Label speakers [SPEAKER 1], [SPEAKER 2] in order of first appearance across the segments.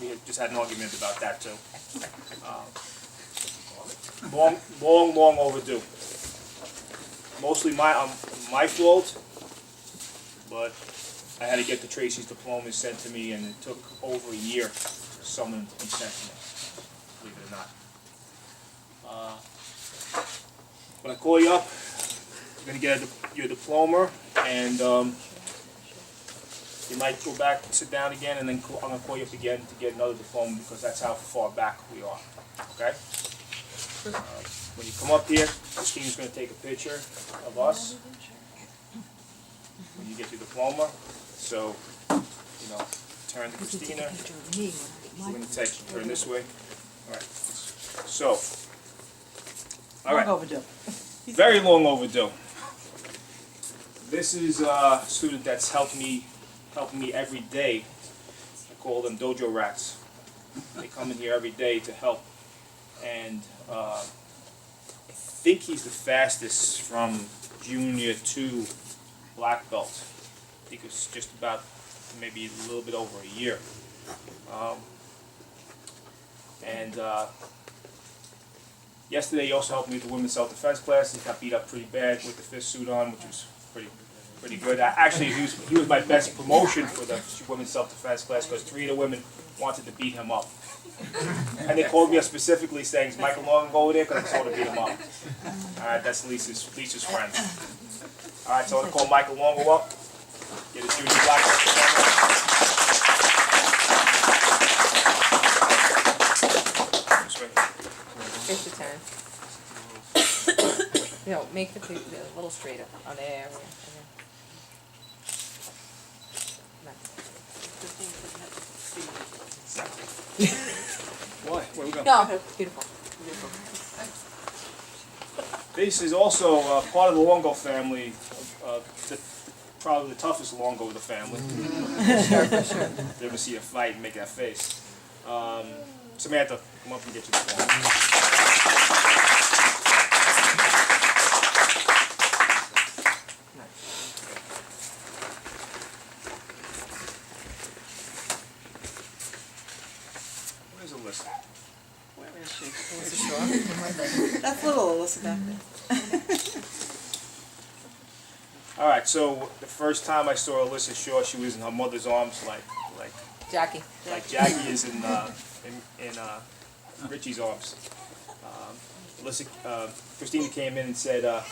[SPEAKER 1] We just had an argument about that too. Long overdue. Mostly my fault, but I had to get the Tracy's diplomas sent to me, and it took over a year for someone to be sent to me, believe it or not. When I call you up, you're going to get your diploma, and you might go back, sit down again, and then I'm going to call you up again to get another diploma, because that's how far back we are. Okay? When you come up here, Christine's going to take a picture of us when you get your diploma. So, turn to Christina. We're going to turn this way. All right. So, all right.
[SPEAKER 2] Long overdue.
[SPEAKER 1] Very long overdue. This is a student that's helping me every day. I call them dojo rats. They come in here every day to help, and I think he's the fastest from junior to black belt. I think it's just about maybe a little bit over a year. Yesterday he also helped me with the women's self-defense class. He got beat up pretty bad with the fist suit on, which was pretty good. Actually, he was my best promotion for the women's self-defense class, because 3 of the women wanted to beat him up. And they called me up specifically saying, "Is Michael Long go over there?" Because I told her to beat him up. Alright, that's Lisa's friend. Alright, so I'm going to call Michael Longo up. Get his junior black belt.
[SPEAKER 3] It's your turn. No, make the picture a little straighter. Oh, there.
[SPEAKER 1] Why? Where we going?
[SPEAKER 3] No, beautiful.
[SPEAKER 1] This is also part of the Longo family, probably the toughest Longo of the family.
[SPEAKER 3] Sure, for sure.
[SPEAKER 1] They're going to see a fight and make that face. Samantha, come up and get your diploma. Where's Alyssa?
[SPEAKER 2] Where is she?
[SPEAKER 3] Sure.
[SPEAKER 2] That's little Alyssa back there.
[SPEAKER 1] Alright, so the first time I saw Alyssa Shaw, she was in her mother's arms like
[SPEAKER 3] Jackie.
[SPEAKER 1] Jackie is in Richie's arms. Christina came in and said, I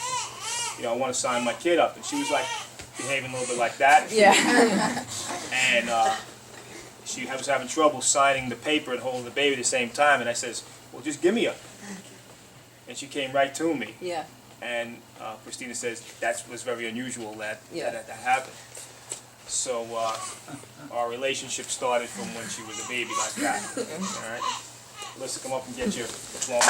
[SPEAKER 1] want to sign my kid up, and she was like behaving a little bit like that.
[SPEAKER 3] Yeah.
[SPEAKER 1] And she was having trouble signing the paper and holding the baby at the same time, and I says, "Well, just give me her." And she came right to me.
[SPEAKER 3] Yeah.
[SPEAKER 1] And Christina says that was very unusual that happened. So our relationship started from when she was a baby like that. All right, Alyssa, come up and get your diploma.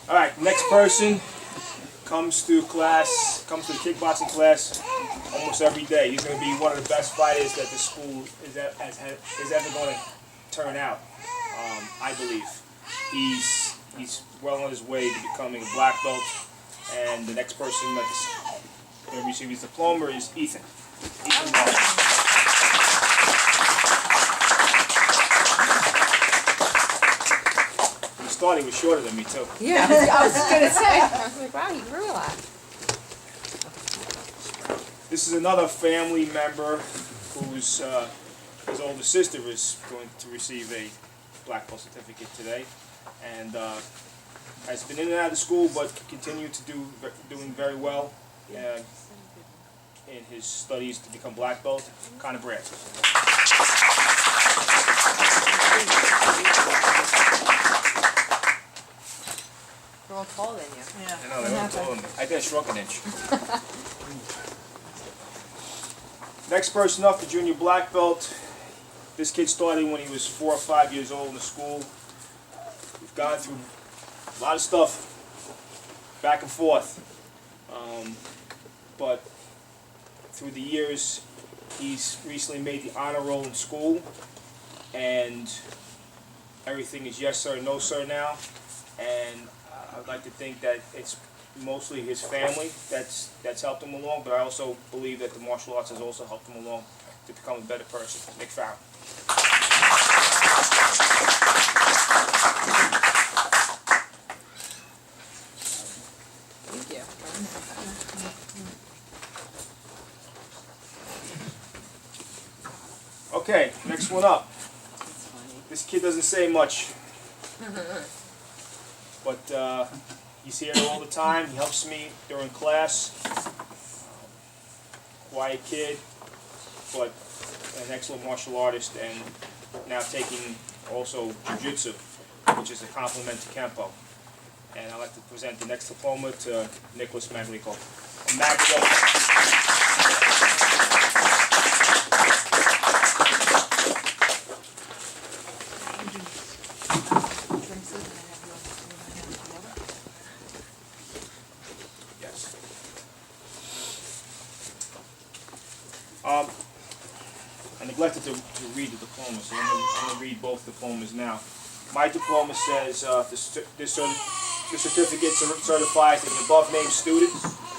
[SPEAKER 1] All right, next person comes to the kickboxing class almost every day. He's going to be one of the best fighters that the school is ever going to turn out. I believe he's well on his way to becoming a black belt. And the next person that's going to receive his diploma is Ethan. Ethan Martin. He was shorter than me too.
[SPEAKER 3] Yeah, I was going to say. I was like, wow, he grew a lot.
[SPEAKER 1] This is another family member whose his older sister is going to receive a black belt certificate today, and has been in and out of school, but continued to doing very well in his studies to become black belt. Connor Brad.
[SPEAKER 3] They're all taller than you.
[SPEAKER 2] Yeah.
[SPEAKER 1] I know, they're all taller than me. I think I shrunk an inch. Next person up, the junior black belt. This kid started when he was 4 or 5 years old in the school. We've gone through a lot of stuff, back and forth. But through the years, he's recently made the honor roll in school, and everything is yes sir, no sir now, and I'd like to think that it's mostly his family that's helped him along, but I also believe that the martial arts has also helped him along to become a better person. Nick Farrell.
[SPEAKER 3] Thank you.
[SPEAKER 1] Okay, next one up. This kid doesn't say much, but he's here all the time. He helps me during class. Quiet kid, but an excellent martial artist, and now taking also jiu-jitsu, which is a complement to Kempo. And I'd like to present the next diploma to Nicholas Maglico. Yes. I neglected to read the diploma, so I'm going to read both diplomas now. My diploma says this certificate certifies that the above-named student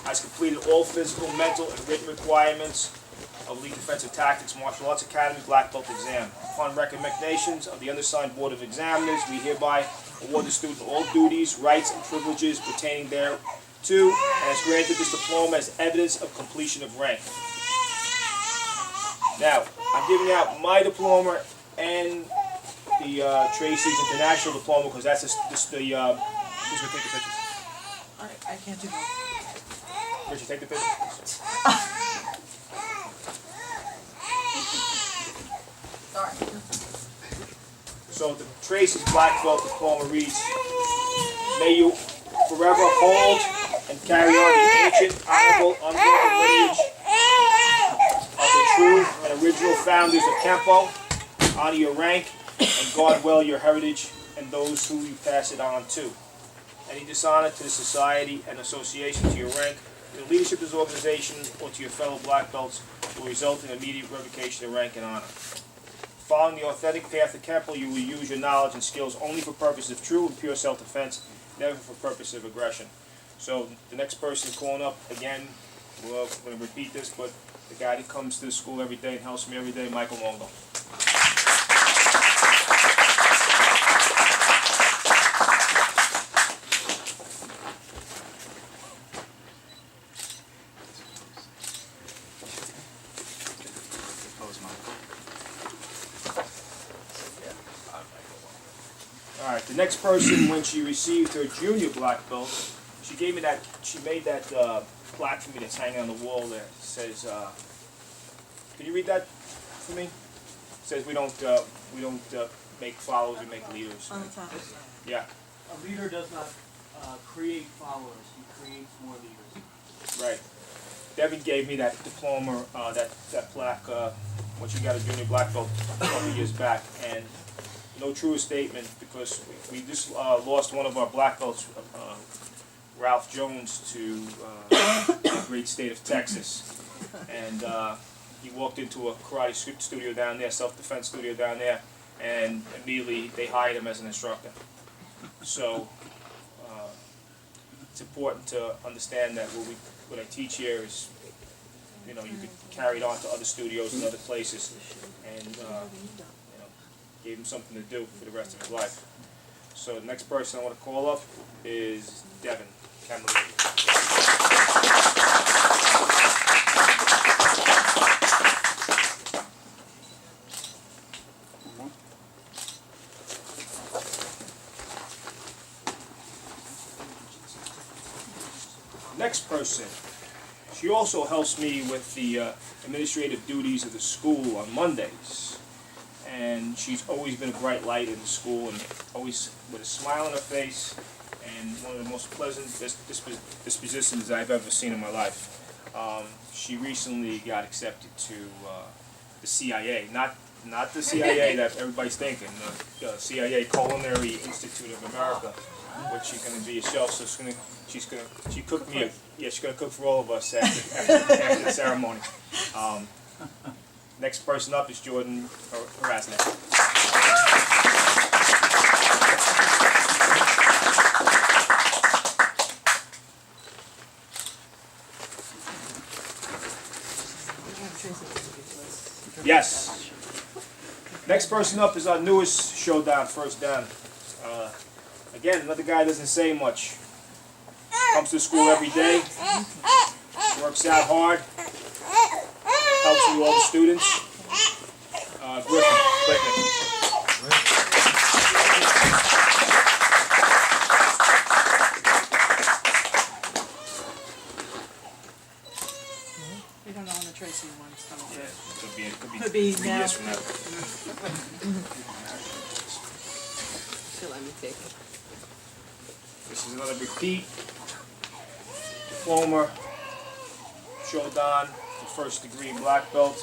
[SPEAKER 1] has completed all physical, mental, and written requirements of Elite Defensive Tactics Martial Arts Academy Black Belt exam. Upon recommendations of the undersigned Board of Examiners, we hereby award the student all duties, rights, and privileges pertaining thereto, and has granted this diploma as evidence of completion of rank. Now, I'm giving out my diploma and the Tracy's International diploma because that's who's going to take the pictures?
[SPEAKER 2] I can't do that.
[SPEAKER 1] Richard, take the pictures.
[SPEAKER 2] Sorry.
[SPEAKER 1] So the Tracy's Black Belt diploma reads, may you forever hold and carry on the ancient, honorable, unbroken lineage of the true and original founders of Kempo, honor your rank, and guard well your heritage and those who you pass it on to. Any dishonor to the society and association to your rank, to the leadership of this organization, or to your fellow black belts will result in immediate revocation of rank and honor. Following the authentic path of Kempo, you will use your knowledge and skills only for purposes of true and pure self-defense, never for purpose of aggression. So the next person calling up, again, well, I'm going to repeat this, but the guy that comes to the school every day and helps me every day, Michael Longo. Alright, the next person, when she received her junior black belt, she made that plaque for me that's hanging on the wall there. It says, can you read that for me? It says we don't make followers, we make leaders.
[SPEAKER 2] On the top.
[SPEAKER 1] Yeah,
[SPEAKER 4] A leader does not create followers, he creates more leaders.
[SPEAKER 1] right. Devin gave me that diploma, that plaque, when she got a junior black belt a couple years back, and no truer statement, because we just lost one of our black belts, Ralph Jones, to the great state of Texas. And he walked into a karate studio down there, self-defense studio down there, and immediately they hired him as an instructor. So it's important to understand that what I teach here is, you know, you could carry it on to other studios and other places, and gave him something to do for the rest of his life. So the next person I want to call up is Devin Cameron. Next person, she also helps me with the administrative duties of the school on Mondays. And she's always been a bright light in the school, and always with a smile on her face, and one of the most pleasant dispositions I've ever seen in my life. She recently got accepted to the CIA, not the CIA that everybody's thinking, the CIA Culinary Institute of America, which she's going to be herself. So she's going to cook for all of us after the ceremony. Next person up is Jordan Harasnik. Yes. Next person up is our newest showdown, first down. Again, another guy doesn't say much. Comes to school every day, works out hard, helps with all the students. Griffin.
[SPEAKER 2] We don't know when the Tracy one's coming
[SPEAKER 1] Yeah,
[SPEAKER 2] through.
[SPEAKER 1] could be 3
[SPEAKER 2] now.
[SPEAKER 1] years from now.
[SPEAKER 3] She'll let me take it.
[SPEAKER 1] This is another repeat diploma, Shodan, the first degree black belt,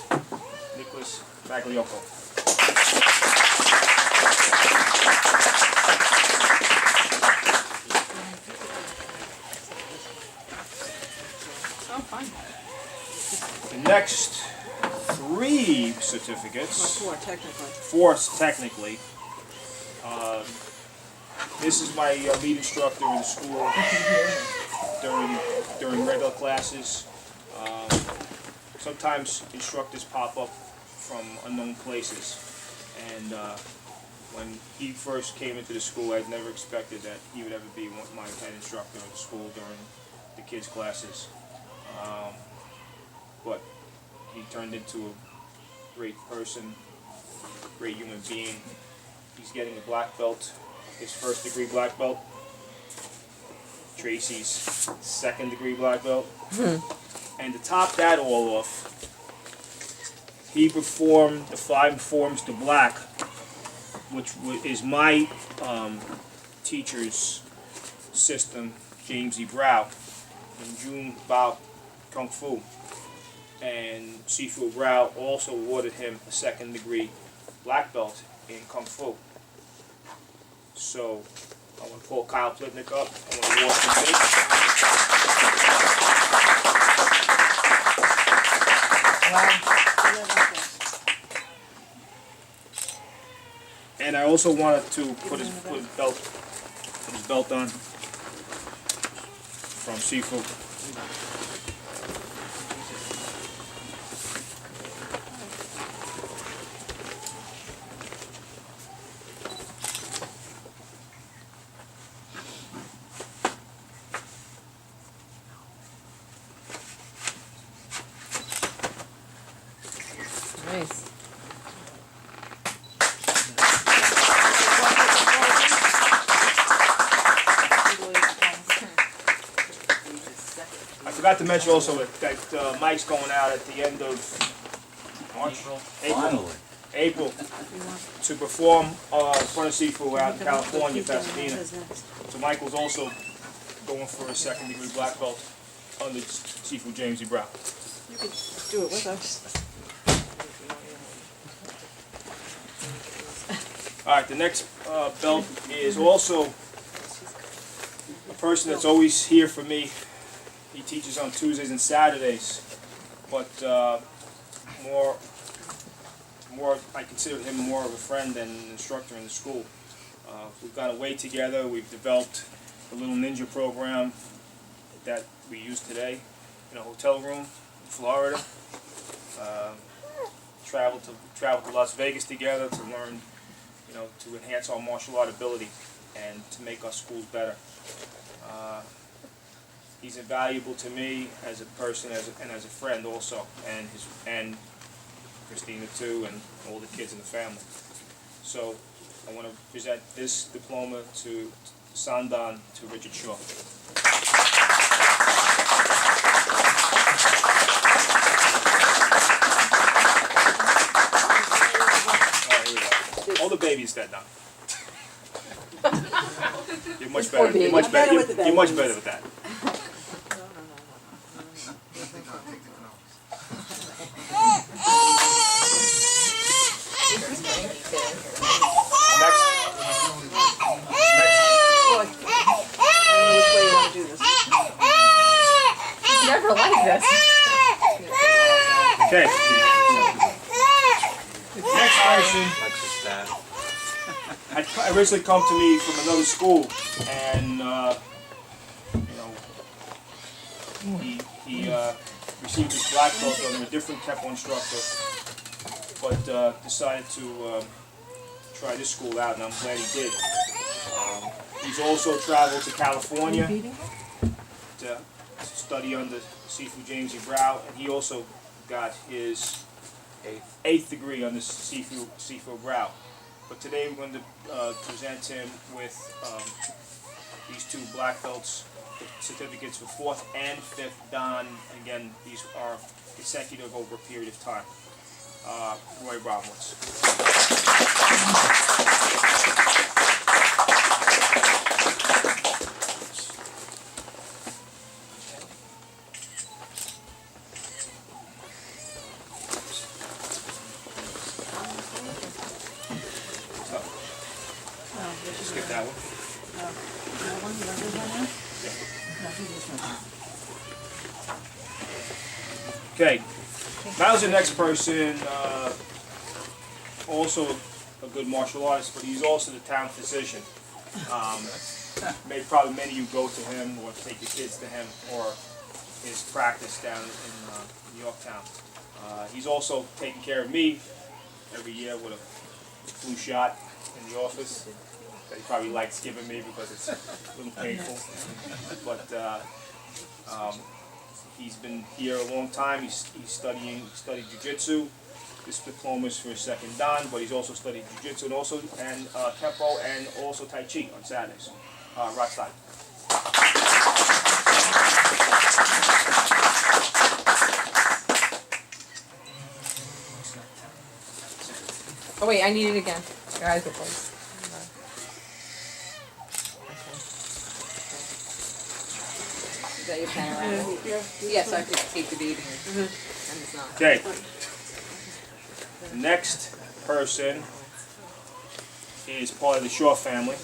[SPEAKER 1] Nicholas Magliocco.
[SPEAKER 3] Oh, fine.
[SPEAKER 1] The next 3 certificates,
[SPEAKER 2] Four, technically.
[SPEAKER 1] 4 technically. This is my lead instructor in the school during regular classes. Sometimes instructors pop up from unknown places, and when he first came into the school, I'd never expected that he would ever be my head instructor in the school during the kids' classes. But he turned into a great person, great human being. He's getting a black belt, his first degree black belt. Tracy's second degree black belt. And to top that all off, he performed the 5 forms to black, which is my teacher's system, James E. Brow, in June Bao Kung Fu. And Sifu Brow also awarded him a 2nd degree black belt in Kung Fu. So I want to call Kyle Plitnick up. I want to award him and I also wanted to put his belt on from Sifu.
[SPEAKER 3] Nice.
[SPEAKER 1] I forgot to mention also that Mike's going out at the end of March, April, to perform in front of Sifu out in California, Pasadena. So Michael's also going for a 2nd degree black belt under Sifu James E. Brown.
[SPEAKER 2] You could do it with us.
[SPEAKER 1] All right, the next belt is also a person that's always here for me. He teaches on Tuesdays and Saturdays, but more I consider him more of a friend than an instructor in the school. We've gone away together. We've developed a little ninja program that we use today in a hotel room in Florida. Traveled to Las Vegas together to learn, to enhance our martial art ability and to make our schools better. He's invaluable to me as a person and as a friend also, and Christina too, and all the kids in the family. So I want to present this diploma to Sandan, to Richard Shaw. All the baby's dead now. You're much better. You're much better. You're much better with that. Next.
[SPEAKER 3] Never like this.
[SPEAKER 1] Okay. Next person had originally come to me from another school, and he received his black belt under a different Kempo instructor. but decided to try this school out, and I'm glad he did. He's also traveled to California to study under Sifu James E. Brow, and he also got his eighth degree under Sifu Brow. But today we're going to present him with these two black belts, certificates for 4th and 5th Dan. Again, these are consecutive over a period of time. Roy Roberts. Skip that one. Okay, now's the next person, also a good martial artist, but he's also the town physician. Probably many of you go to him or take your kids to him or his practice down in Yorktown. He's also taking care of me every year with a flu shot in the office that he probably likes giving me because it's a little painful. But he's been here a long time. He studied jiu-jitsu. This diploma is for his 2nd Dan, but he's also studied jiu-jitsu and kempo and also tai chi on Saturdays. Right side.
[SPEAKER 3] Oh wait, I need it again. Your eyes are closed. Is that your panorama? Yes, I could take the baby and it's not.
[SPEAKER 1] Okay. The next person is part of the Shaw family,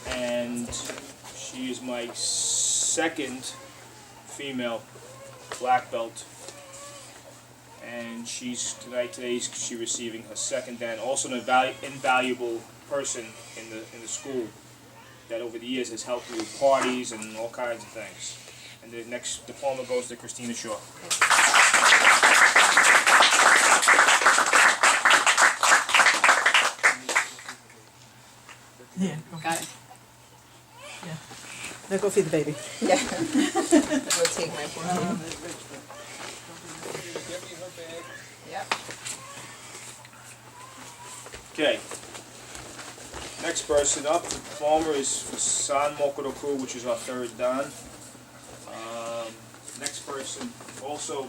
[SPEAKER 1] and she is my 2nd female black belt, and she's receiving her 2nd Dan. Also an invaluable person in the school that over the years has helped me with parties and all kinds of things. And the next diploma goes to Christina Shaw.
[SPEAKER 2] Yeah.
[SPEAKER 3] Got it?
[SPEAKER 2] Yeah. Now go feed the baby.
[SPEAKER 3] Yeah. Go take my phone. Yep.
[SPEAKER 1] Okay. Next person up, the diploma is for San Mokuroku, which is our 3rd Dan. Next person also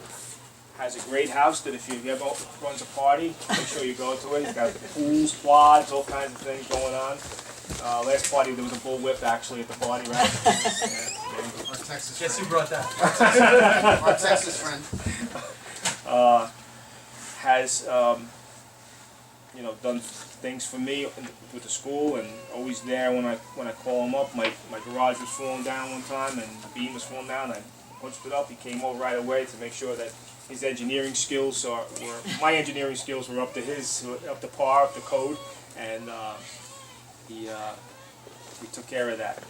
[SPEAKER 1] has a great house that if you ever runs a party, make sure you go to it. It's got pools, quads, all kinds of things going on. Last party there was a bullwhip actually at the party, right?
[SPEAKER 5] Our Texas
[SPEAKER 4] Guess who
[SPEAKER 5] friend.
[SPEAKER 4] brought that?
[SPEAKER 5] Our Texas friend.
[SPEAKER 1] Has done things for me with the school and always there when I call him up. My garage was falling down one time and the beam was falling down. I punched it up. He came over right away to make sure that his engineering skills my engineering skills were up to par, up to code, and we took care of that.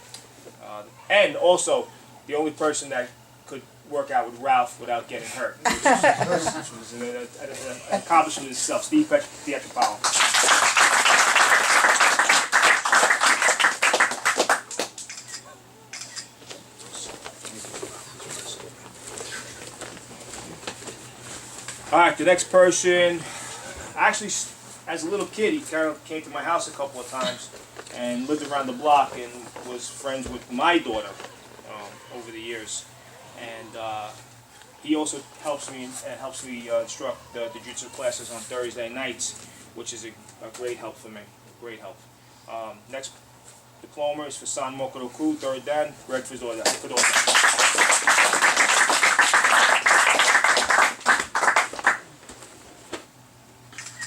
[SPEAKER 1] And also, the only person that could work out with Ralph without getting hurt, which was an accomplishment in itself. Steve Pietropalo. All right, the next person, actually, as a little kid, he kind of came to my house a couple of times and lived around the block and was friends with my daughter over the years. And he also helps me instruct the jiu-jitsu classes on Thursday nights, which is a great help for me. Great help. Next diploma is for San Mokuroku, 3rd Dan, Greg Fedorza.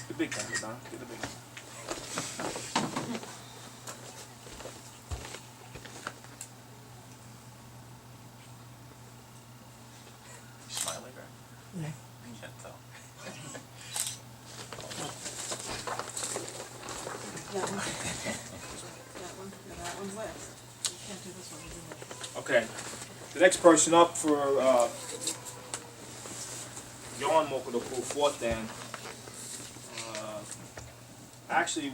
[SPEAKER 1] The big guy, Don. Get the big guy.
[SPEAKER 5] Smiling, right?
[SPEAKER 2] Yeah.
[SPEAKER 5] I can't tell.
[SPEAKER 2] That one. That one's last. You can't do this one, you do
[SPEAKER 1] Okay. The next person up for John Mokuroku, 4th Dan, actually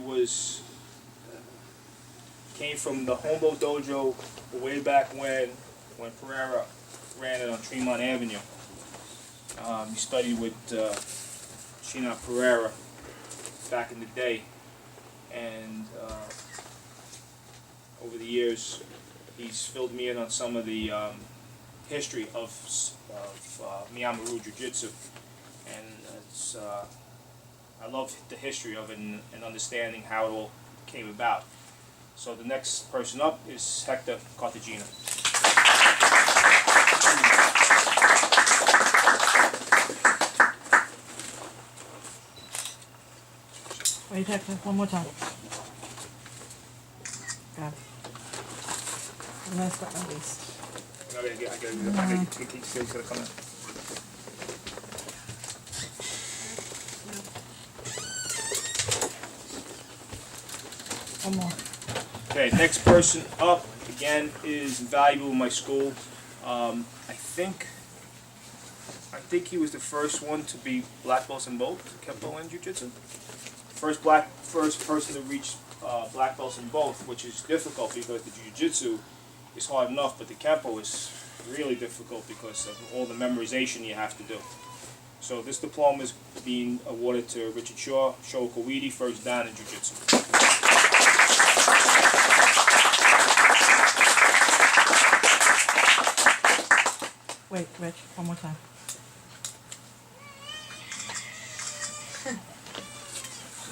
[SPEAKER 1] came from the Homeboat Dojo way back when Pereira ran it on Tremont Avenue. He studied with Shina Pereira back in the day, and over the years he's filled me in on some of the history of Miyamaru Jiu-Jitsu, and it's, I love the history of it and understanding how it all came about. So the next person up is Hector Cartagena.
[SPEAKER 2] Wait, Hector, one more time. Got it. And last but not least.
[SPEAKER 1] I gotta he's gonna come in.
[SPEAKER 2] One more.
[SPEAKER 1] Okay, next person up again is invaluable in my school. I think he was the first one to be black belts in both Kempo and Jiu-Jitsu. First person to reach black belts in both, which is difficult because the Jiu-Jitsu is hard enough, but the Kempo is really difficult because of all the memorization you have to do. So this diploma is being awarded to Richard Shaw, Sho Kawiti, first dan in Jiu-Jitsu.
[SPEAKER 2] Wait, Rich, one more time.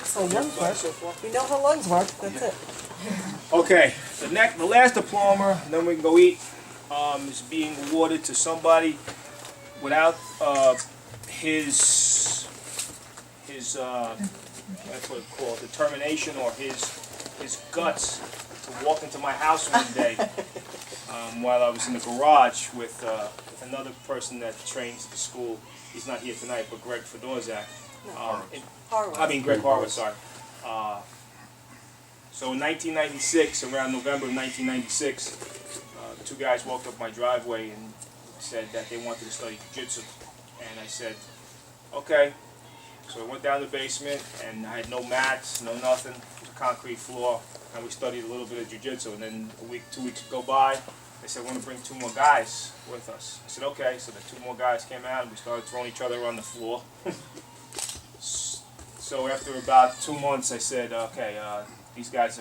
[SPEAKER 2] So lungs work. We know how lungs work. That's it.
[SPEAKER 1] Okay, the last diploma, and then we can go eat, is being awarded to somebody without his that's what it's called, determination or his guts to walk into my house one day while I was in the garage with another person that trains at the school. He's not here tonight, but Greg Fedorzak. Greg Harwood, sorry. So in 1996, around November of 1996, two guys walked up my driveway and said that they wanted to study jiu-jitsu. And I said, okay. So I went down to the basement, and I had no mats, no nothing. It was a concrete floor, and we studied a little bit of jiu-jitsu. And then 2 weeks go by, they said, I want to bring 2 more guys with us. I said, okay. So the 2 more guys came out, and we started throwing each other on the floor. So after about 2 months, I said, okay, these guys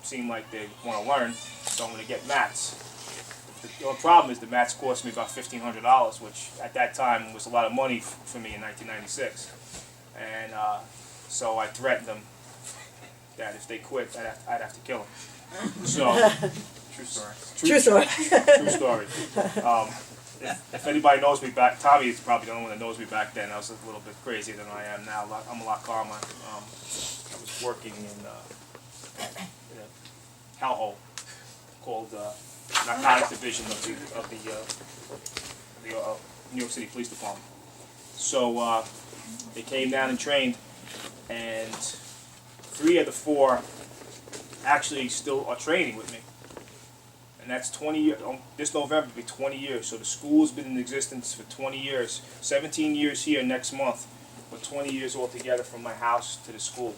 [SPEAKER 1] seem like they want to learn, so I'm going to get mats. The only problem is the mats cost me about $1,500, which at that time was a lot of money for me in 1996. And so I threatened them that if they quit, I'd have to kill them. So, true story.
[SPEAKER 2] True story.
[SPEAKER 1] True story. If anybody knows me back, Tommy is probably the only one that knows me back then. I was a little bit crazier than I am now. I'm a lot calmer. I was working in a hellhole called narcotics division of the New York City Police Department. So they came down and trained, and 3 of the 4 actually still are training with me. And that's 20 years. This November will be 20 years. So the school's been in existence for 20 years. 17 years here next month, but 20 years altogether from my house to the school.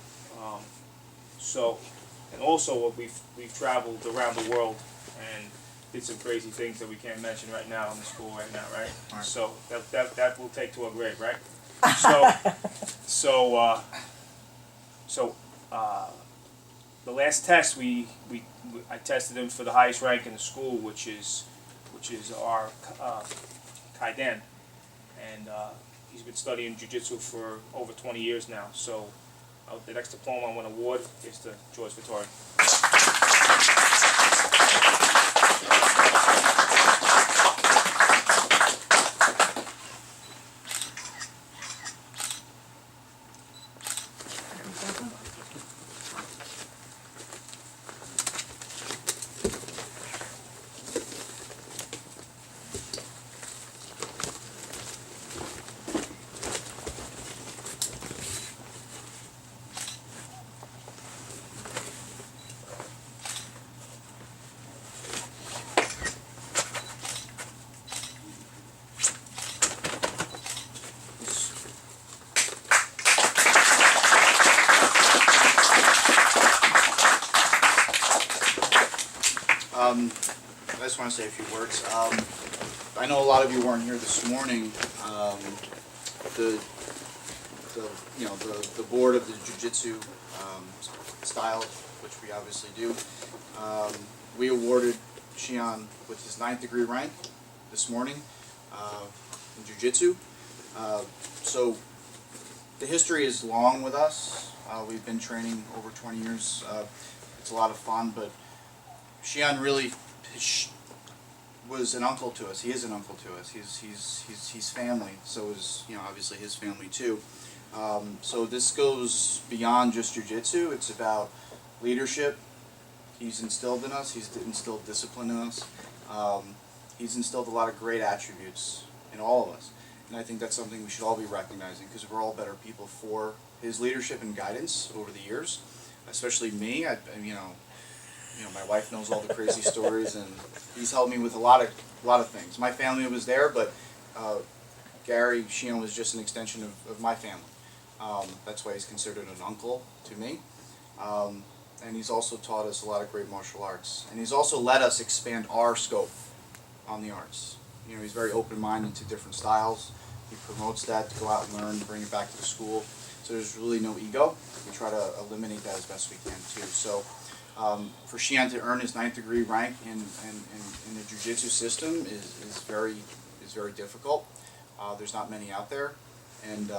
[SPEAKER 1] And also we've traveled around the world and did some crazy things that we can't mention right now in the school right now, right? Right. So that will take to a grave, right? So the last test I tested him for the highest rank in the school, which is our Kaidan, and he's been studying jiu-jitsu for over 20 years now. So the next diploma I want to award is to George Vittori.
[SPEAKER 6] I just want to say a few words. I know a lot of you weren't here this morning. The board of the jiu-jitsu style, which we obviously do, we awarded Shion with his 9th degree rank this morning in jiu-jitsu. So the history is long with us. We've been training over 20 years. It's a lot of fun, but Shion really was an uncle to us. He is an uncle to us. He's family. So is, obviously his family too. So this goes beyond just jiu-jitsu. It's about leadership. He's instilled in us. He's instilled discipline in us. He's instilled a lot of great attributes in all of us. And I think that's something we should all be recognizing, because we're all better people for his leadership and guidance over the years. Especially me. My wife knows all the crazy stories, and he's helped me with a lot of things. My family was there, but Gary Shion was just an extension of my family. That's why he's considered an uncle to me. And he's also taught us a lot of great martial arts. And he's also let us expand our scope on the arts. He's very open-minded to different styles. He promotes that to go out and learn, bring it back to the school. So there's really no ego. We try to eliminate that as best we can too. So for Shion to earn his 9th degree rank in the jiu-jitsu system is very difficult. There's not many out there, and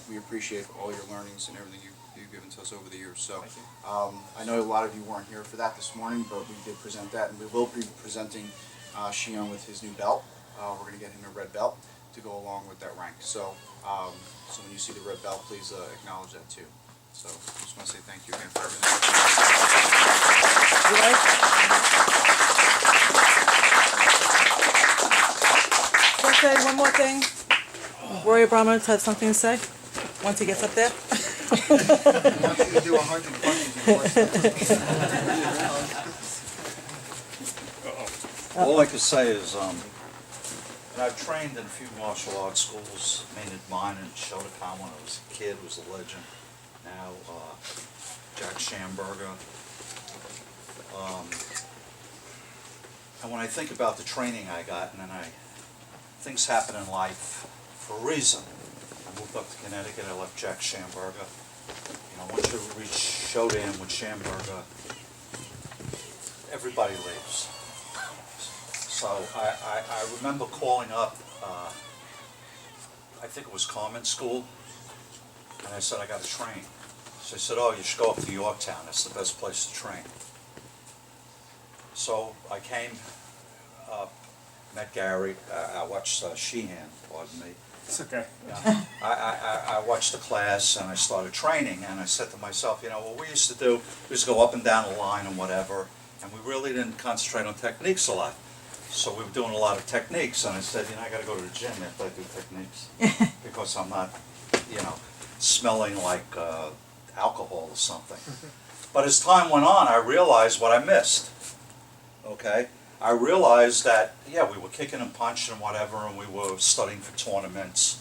[SPEAKER 6] we appreciate all your learnings and everything you've given to us over the years. So I know a lot of you weren't here for that this morning, but we did present that, and we will be presenting Shion with his new belt. We're going to get him a red belt to go along with that rank. So so when you see the red belt, please acknowledge that too. So I just want to say thank you again for everything.
[SPEAKER 2] Can I say one more thing? Roy Abramovich has something to say once he gets up there.
[SPEAKER 6] I want you to do 100 punches before
[SPEAKER 7] All I can say is, I've trained in a few martial arts schools, mainly mine in Shotokan when I was a kid, was a legend. Now, Jack Schamberger. And when I think about the training I got, and then things happen in life for a reason. I moved up to Connecticut, I left Jack Schamberger. Once you reach Shodan with Schamberger, everybody leaves. So I remember calling up, I think it was Carmen School, and I said, I got to train. So I said, oh, you should go up to Yorktown, that's the best place to train. So I came, met Gary, I watched Sheehan, pardon me.
[SPEAKER 1] It's okay.
[SPEAKER 7] I watched the class and I started training, and I said to myself, what we used to do was go up and down the line and whatever, and we really didn't concentrate on techniques a lot. So we were doing a lot of techniques, and I said, I got to go to the gym after I do techniques because I'm not, smelling like alcohol or something. But as time went on, I realized what I missed. Okay? I realized that, we were kicking and punching and whatever, and we were studying for tournaments.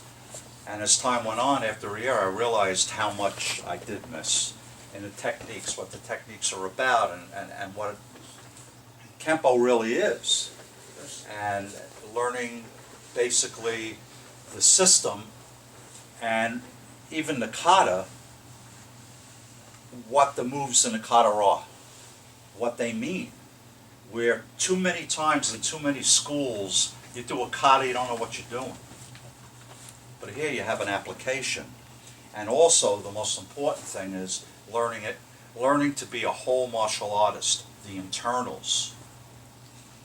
[SPEAKER 7] And as time went on, after a year, I realized how much I did miss in the techniques, what the techniques are about, and what Kempo really is. And learning basically the system and even the kata, what the moves in the kata are, what they mean. Where too many times in too many schools, you do a kata, you don't know what you're doing. But here you have an application. And also the most important thing is learning to be a whole martial artist, the internals.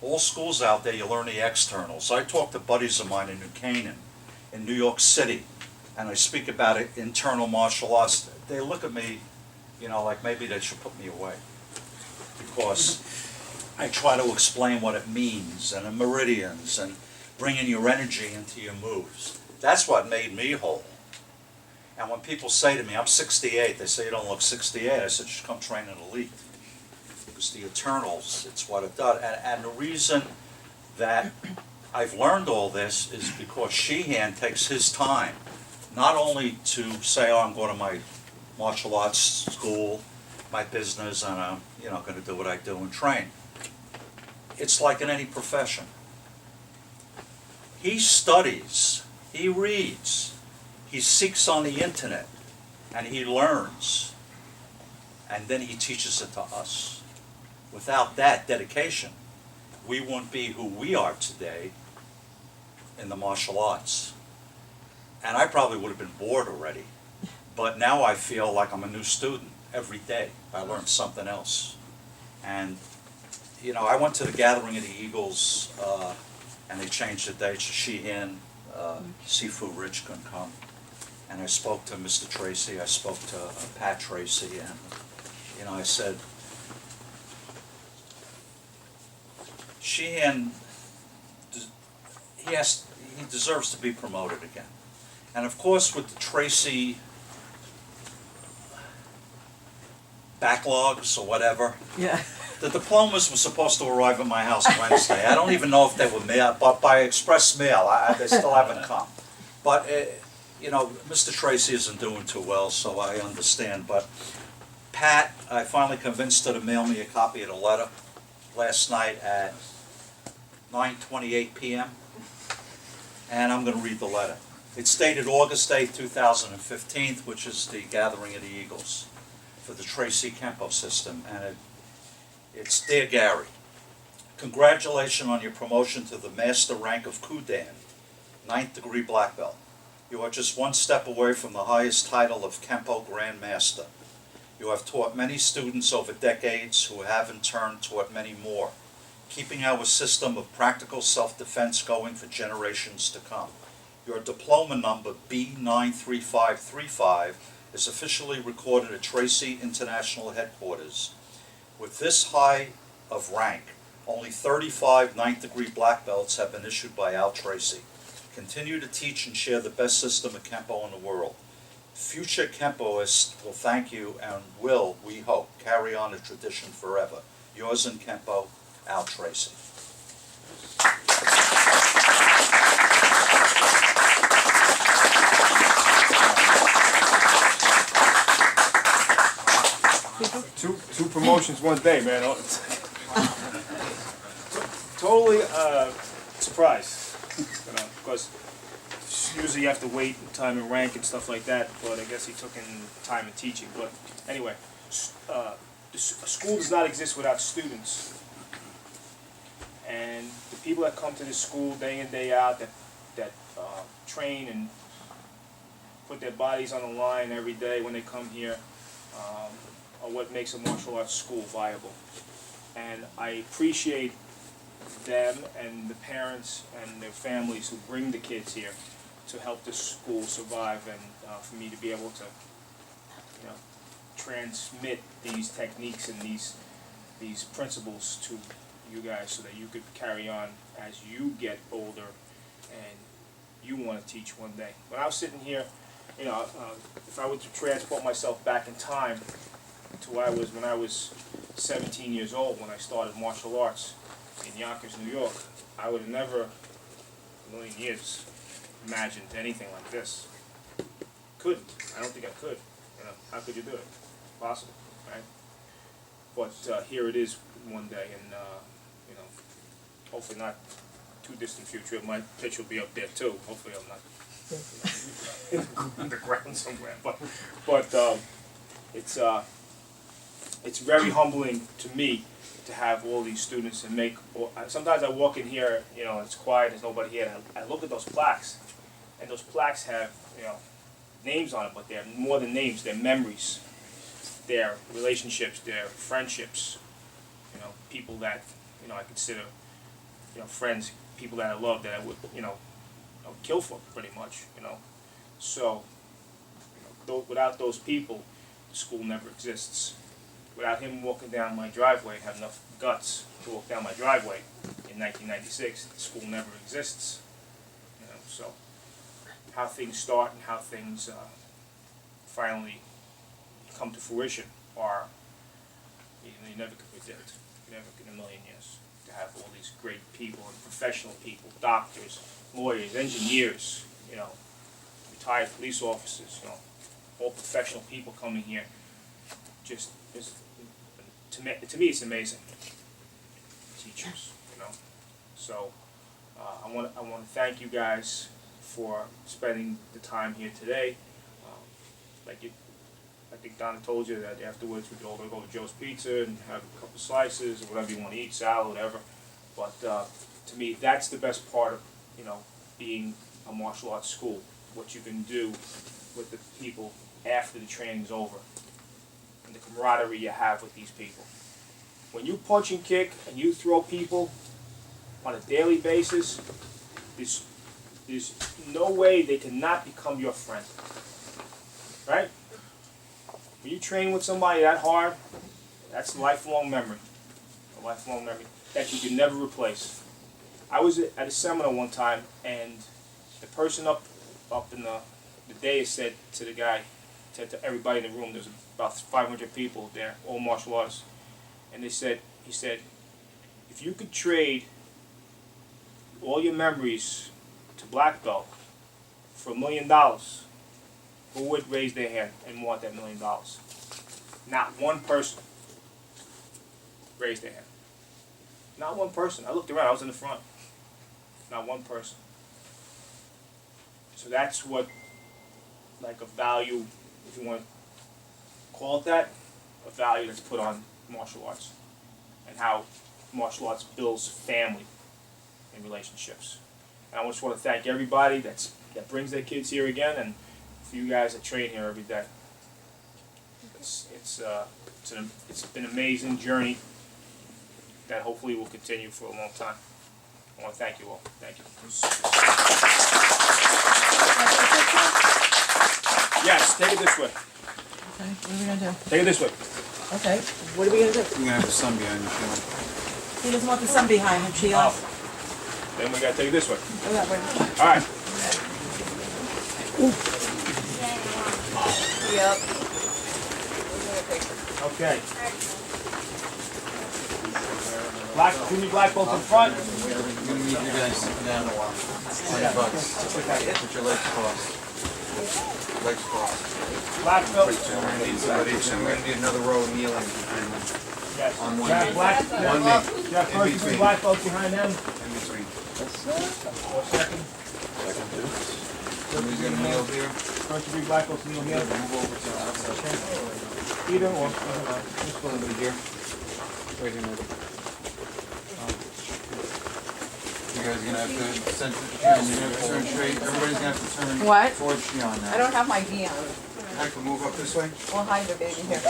[SPEAKER 7] All schools out there, you learn the externals. I talk to buddies of mine in New Canaan, in New York City, and I speak about it, internal martial arts. They look at me, like maybe they should put me away. Because I try to explain what it means, and the meridians, and bringing your energy into your moves. That's what made me whole. And when people say to me, I'm 68, they say you don't look 68, I said, you should come train in Elite. Because the internals, it's what it does. And the reason that I've learned all this is because Sheehan takes his time, not only to say, oh, I'm going to my martial arts school, my business, and I'm going to do what I do and train. it's like in any profession. He studies, he reads, he seeks on the internet, and he learns, and then he teaches it to us. Without that dedication, we wouldn't be who we are today in the martial arts. And I probably would have been bored already, but now I feel like I'm a new student every day. I learned something else. And, you know, I went to the gathering of the Eagles, and they changed the date to Sheehan, Seafood Rich couldn't come. And I spoke to Mr. Tracy, I spoke to Pat Tracy, and, you know, I said, Sheehan, he deserves to be promoted again. And of course, with the Tracy backlogs or whatever,
[SPEAKER 2] Yeah.
[SPEAKER 7] the diplomas were supposed to arrive at my house Wednesday. I don't even know if they were mailed, but by express mail, they still haven't come. But, you know, Mr. Tracy isn't doing too well, so I understand. But Pat, I finally convinced her to mail me a copy of the letter last night at 9:28 p.m. And I'm going to read the letter. It's dated August 8, 2015, which is the gathering of the Eagles for the Tracy Kempo system. And it's Dear Gary, congratulations on your promotion to the master rank of Kudan, 9th degree black belt. You are just one step away from the highest title of Kempo Grand Master. You have taught many students over decades who have in turn taught many more, keeping our system of practical self-defense going for generations to come. Your diploma number B93535 is officially recorded at Tracy International Headquarters. With this high of rank, only 35 9th degree black belts have been issued by Al Tracy. Continue to teach and share the best system of Kempo in the world. Future Kempoists will thank you and will, we hope, carry on the tradition forever. Yours in Kempo, Al Tracy.
[SPEAKER 1] Two promotions one day, man. Totally surprised, you know, because usually you have to wait time and rank and stuff like that. But I guess he took in time in teaching. But anyway, a school does not exist without students. And the people that come to this school day in, day out, that train and put their bodies on the line every day when they come here, are what makes a martial arts school viable. And I appreciate them and the parents and their families who bring the kids here to help this school survive, and for me to be able to, you know, transmit these techniques and these principles to you guys so that you could carry on as you get older and you want to teach one day. When I was sitting here, you know, if I were to transport myself back in time to where I was when I was 17 years old, when I started martial arts in Yonkers, New York, I would have never, in a million years, imagined anything like this. Couldn't. I don't think I could. You know, how could you do it? Possible, right? But here it is one day, and you know, hopefully not too distant future. My pitch will be up there too. Hopefully I'm not in the ground somewhere. But it's very humbling to me to have all these students and make. Sometimes I walk in here, you know, it's quiet, there's nobody here, and I look at those plaques, and those plaques have, you know, names on it, but they're more than names, they're memories, they're relationships, they're friendships, you know, people that, you know, I consider, you know, friends, people that I love, that I would, you know, I would kill for, pretty much, you know. So, you know, without those people, the school never exists. Without him walking down my driveway, have enough guts to walk down my driveway in 1996, the school never exists. You know, so how things start and how things finally come to fruition are, you never could predict. You never in a million years, to have all these great people and professional people, doctors, lawyers, engineers, you know, retired police officers, you know, all professional people coming here. Just to me it's amazing. Teachers, you know. So I want to thank you guys for spending the time here today. I think Donna told you that afterwards we're all gonna go to Joe's Pizza and have a couple slices or whatever you want to eat, salad, whatever. But to me, that's the best part of, you know, being a martial arts school. What you can do with the people after the training's over, and the camaraderie you have with these people. When you punch and kick and you throw people on a daily basis, there's no way they cannot become your friend, right? When you train with somebody that hard, that's a lifelong memory, that you can never replace. I was at a seminar one time, and the person up in the dais said to the guy, said to everybody in the room, there's about 500 people there, all martial artists, and he said, if you could trade all your memories to black belt for $1 million, who would raise their hand and want that $1 million? Not one person raised their hand. Not one person. I looked around, I was in the front. Not one person. So that's what, like, a value, if you want to call it that, a value that's put on martial arts, and how martial arts builds family and relationships. And I just want to thank everybody that brings their kids here again, and for you guys that train here every day. It's been an amazing journey that hopefully will continue for a long time. I want to thank you all. Thank you. Yes, take it this way.
[SPEAKER 2] Okay, what are we gonna do?
[SPEAKER 1] Take it this way.
[SPEAKER 2] Okay, what are we gonna do?
[SPEAKER 6] You're gonna have the sun behind you, Sheila.
[SPEAKER 2] He doesn't want the sun behind him, Sheila.
[SPEAKER 1] Then we gotta take it this way.
[SPEAKER 2] Oh, that way.
[SPEAKER 1] All right.
[SPEAKER 3] Yep.
[SPEAKER 1] Okay. Junior black belts in front.
[SPEAKER 5] You're gonna need you guys sitting down a while. $20. Put your legs crossed. Legs crossed.
[SPEAKER 1] Black belt.
[SPEAKER 5] We're gonna need somebody, and we're gonna need another row kneeling.
[SPEAKER 1] Yes.
[SPEAKER 5] On one
[SPEAKER 1] Jack
[SPEAKER 5] knee.
[SPEAKER 1] black.
[SPEAKER 5] One knee.
[SPEAKER 1] Jack
[SPEAKER 5] In
[SPEAKER 1] first
[SPEAKER 5] between.
[SPEAKER 1] two black belts behind them.
[SPEAKER 5] In between.
[SPEAKER 1] Or second.
[SPEAKER 5] Somebody's gonna kneel here.
[SPEAKER 1] First three black belts kneel here.
[SPEAKER 5] Move over to the outside.
[SPEAKER 1] Either or.
[SPEAKER 5] Just put somebody here. Wait a minute. You guys are gonna have to center, you're gonna have to turn straight. Everybody's gonna have to turn
[SPEAKER 3] What?
[SPEAKER 5] towards Shion now.
[SPEAKER 3] I don't have my gi on.
[SPEAKER 5] I can move up this way.
[SPEAKER 3] We'll hide the baby here.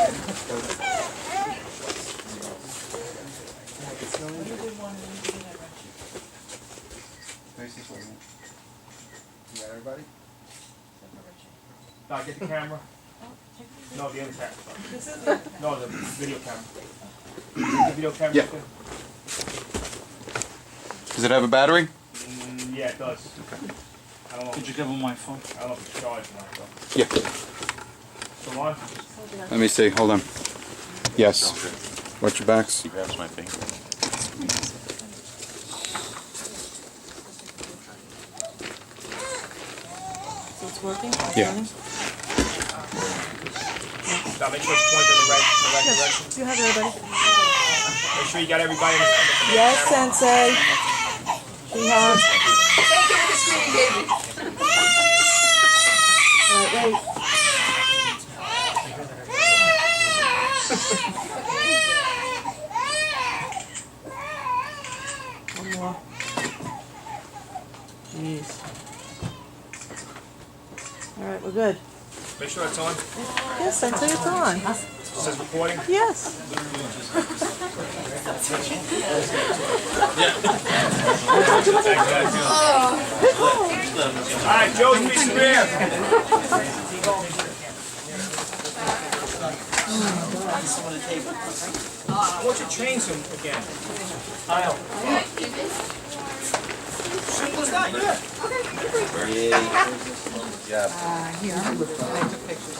[SPEAKER 5] Face this way. You got everybody?
[SPEAKER 1] Now get the camera. No, the other camera.
[SPEAKER 2] This is the,
[SPEAKER 1] No, the video camera. The video camera.
[SPEAKER 5] Yeah. Does it have a battery?
[SPEAKER 1] Yeah, it does. I don't know.
[SPEAKER 7] Could you give him my phone?
[SPEAKER 1] I don't know if it's charged or not, though.
[SPEAKER 5] Yeah.
[SPEAKER 1] Still on?
[SPEAKER 5] Let me see, hold on. Yes. Watch your backs. He grabs my finger.
[SPEAKER 2] so it's working?
[SPEAKER 5] Yeah.
[SPEAKER 1] Now make sure it's pointed in the right direction.
[SPEAKER 2] Do you have everybody?
[SPEAKER 1] Make sure you got everybody in the
[SPEAKER 2] Yes,
[SPEAKER 1] camera.
[SPEAKER 2] Sensei. Shihan.
[SPEAKER 3] Thank you for the screen, baby.
[SPEAKER 2] All right, wait. One more. Jeez. All right, we're good.
[SPEAKER 1] Make sure it's on.
[SPEAKER 2] Yes, Sensei, it's on.
[SPEAKER 1] It says recording.
[SPEAKER 2] Yes.
[SPEAKER 1] All right, Joe's piece of beer. I want you to train some again. Kyle. Simple as that, yeah.
[SPEAKER 3] Here. I took pictures.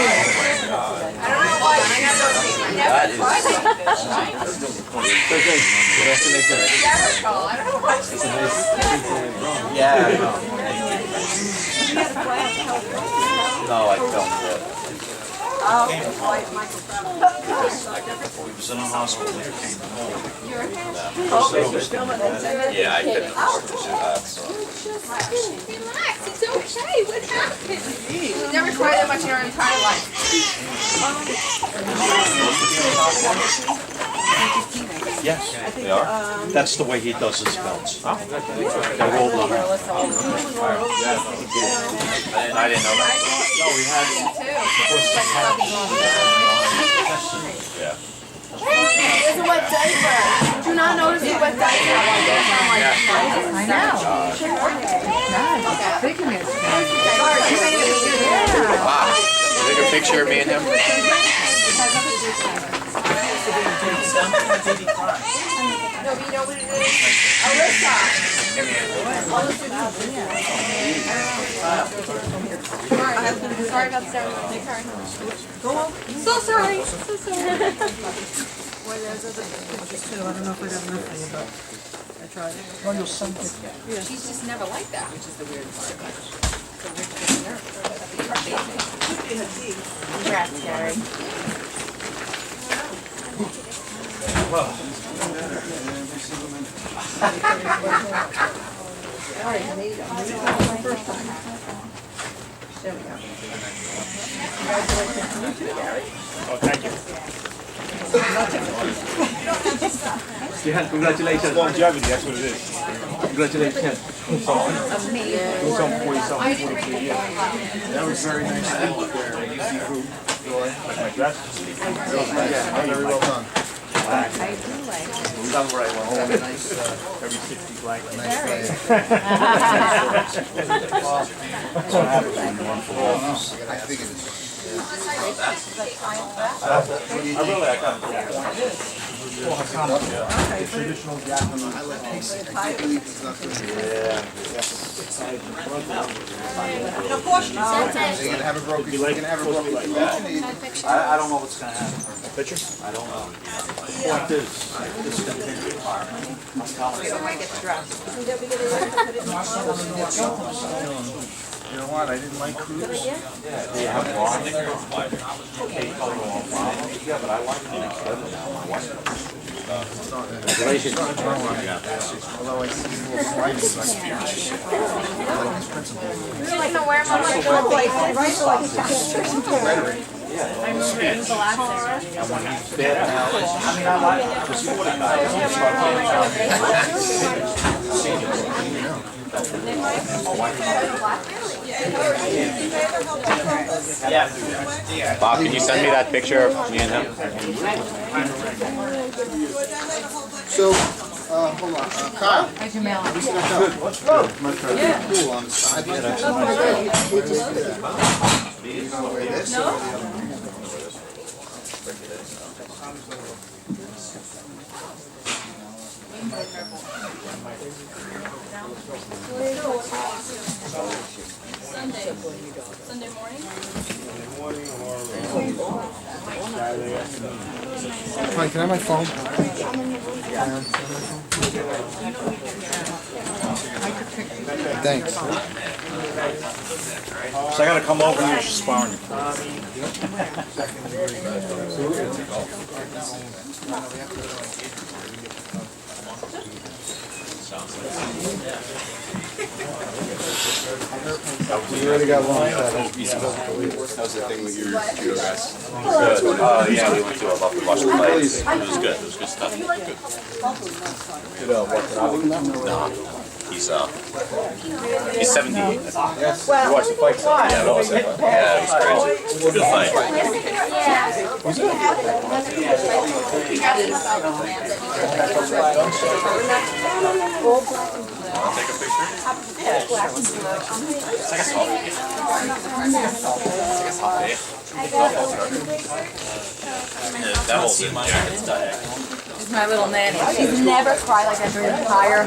[SPEAKER 3] I don't know why I never seen my never tried like this, right? Hysterical. I don't know why she's
[SPEAKER 5] Yeah.
[SPEAKER 3] She had a glass of help.
[SPEAKER 7] No, I filmed it.
[SPEAKER 2] Oh.
[SPEAKER 7] He was in a hospital, he came home.
[SPEAKER 8] Yeah, I couldn't do that, so.
[SPEAKER 3] Relax, it's okay, what happened? You've never cried that much in your entire life.
[SPEAKER 7] Yes, they are. That's the way he does his belts. They're rolled on.
[SPEAKER 8] I didn't know that.
[SPEAKER 7] No, we had.
[SPEAKER 8] Yeah.
[SPEAKER 3] It's a wet diaper. Do not notice the wet diaper. I know.
[SPEAKER 8] Wow. Take a picture of me and him.
[SPEAKER 3] No, but you know what it is? Alyssa. Sorry about the sound. So sorry. So sorry.
[SPEAKER 2] Boy, there's other pictures too. I don't know if I got enough for you, but I tried. Oh, you'll send it. Yeah.
[SPEAKER 3] She's just never like that, which is the weird part about it. So we're just nervous. Congrats, Gary.
[SPEAKER 1] Oh, thank you.
[SPEAKER 5] Yeah, congratulations.
[SPEAKER 1] Longevity, that's what it is.
[SPEAKER 5] Congratulations.
[SPEAKER 1] It was on 40-something, 42 years.
[SPEAKER 6] That was very nice to meet you there.
[SPEAKER 1] Like my dress.
[SPEAKER 6] Very well done.
[SPEAKER 1] Done right, well, every 60 blank.
[SPEAKER 6] Nice play. I figured it's traditional Japanese. I like Casey. I can't believe it's not good.
[SPEAKER 2] Of course you
[SPEAKER 6] Are you gonna have a broken? You gonna have a broken?
[SPEAKER 7] I don't know what's gonna happen.
[SPEAKER 1] Picture?
[SPEAKER 7] I don't know. Point is, this continues.
[SPEAKER 6] You know what? I didn't like cruise.
[SPEAKER 7] Do you have blonde? Okay, color on blonde. Yeah, but I like it better now. My wife does.
[SPEAKER 6] Congratulations. Although I see little slides like his principal.
[SPEAKER 3] You're like to wear them on my
[SPEAKER 6] Rhetoric.
[SPEAKER 7] And when he's bad now, I mean, I like it. Because you would
[SPEAKER 8] Bob, can you send me that picture of me and him?
[SPEAKER 6] So, hold on, Kyle.
[SPEAKER 3] Where's your mail?
[SPEAKER 6] Good. Cool on the side. You gonna wear this or the other one?
[SPEAKER 3] Sunday morning?
[SPEAKER 6] Fine, can I have my phone? Thanks.
[SPEAKER 7] So I gotta come over and use your sparring.
[SPEAKER 6] You already got one.
[SPEAKER 8] That was the thing with your judo guys. Good. Yeah, we went to a lovely watch the fights. It was good. It was good stuff. Good. No. He's 78.
[SPEAKER 6] Yes.
[SPEAKER 8] You watched the fights? Yeah, that was it. Yeah, it was crazy. Good fight. I'll take a picture. It's like a selfie. It's like a selfie. That holds in there. It's diagonal.
[SPEAKER 3] She's my little nanny. She's never cried like that during the entire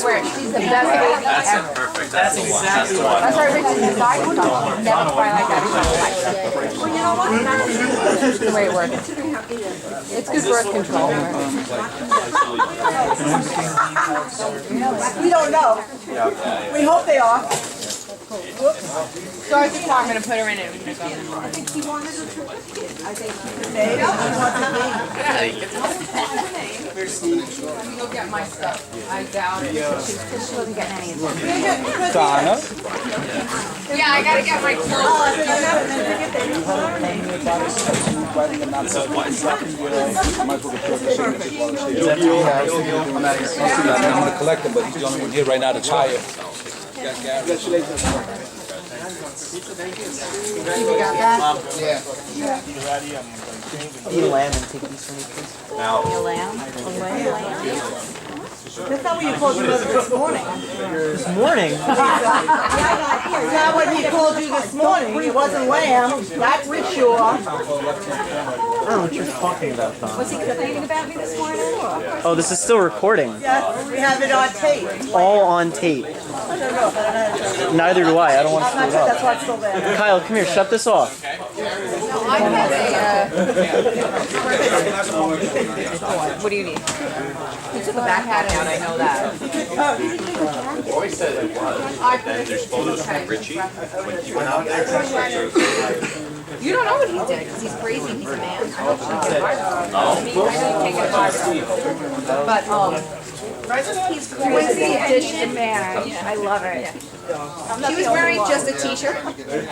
[SPEAKER 3] Where she's the best baby
[SPEAKER 8] That's
[SPEAKER 3] ever.
[SPEAKER 8] it. Perfect. That's exactly
[SPEAKER 3] That's why Richard's inside. She's never cried like that in her life. Well, you know what? That's the way it works. It's good birth control.
[SPEAKER 2] We don't know. We hope they are.
[SPEAKER 3] Start the car, I'm gonna put her in it. I'm gonna go. Let me go get my stuff. I doubt it. Because she wasn't getting any of it.
[SPEAKER 9] Donna?
[SPEAKER 3] Yeah, I gotta get my clothes.
[SPEAKER 9] I'm gonna collect them, but he's the only one here right now that's hired.
[SPEAKER 3] You got that?
[SPEAKER 10] Eat a lamb and take these from me, please.
[SPEAKER 3] A lamb?
[SPEAKER 2] That's not what you called you this morning.
[SPEAKER 10] This morning?
[SPEAKER 2] That's not what he called you this morning. It wasn't lamb. That's for sure.
[SPEAKER 10] I don't know what you're talking about, Tom.
[SPEAKER 3] Was he complaining about me this morning?
[SPEAKER 10] Oh, this is still recording.
[SPEAKER 2] Yes, we have it on tape.
[SPEAKER 10] All on tape. Neither do I. I don't want to screw it
[SPEAKER 2] That's
[SPEAKER 10] up.
[SPEAKER 2] why it's still there.
[SPEAKER 10] Kyle, come here. Shut this off.
[SPEAKER 3] No, I have a, what do you need? You took a back hat out, I know that.
[SPEAKER 8] Roy said it was. Then there's photos from Richie when he went out there.
[SPEAKER 3] You don't know what he did, because he's crazy, he's a man. I don't think he can take it hard. But, he's crazy addition man. I love it. He was wearing just a t-shirt,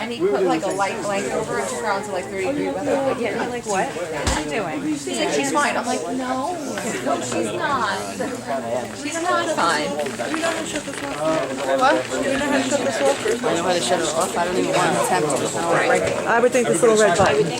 [SPEAKER 3] and he put like a light blanket over it, took her out to like 30 degree weather. Yeah, I'm like, what? What are you doing? He's like, she's fine. I'm like, no, she's not. She's not fine.
[SPEAKER 2] Do you know how to shut this off?
[SPEAKER 3] What?
[SPEAKER 2] Do you know how to shut this off?
[SPEAKER 10] I know how to shut it off. I don't even want to attempt it.
[SPEAKER 2] I would think this little red button.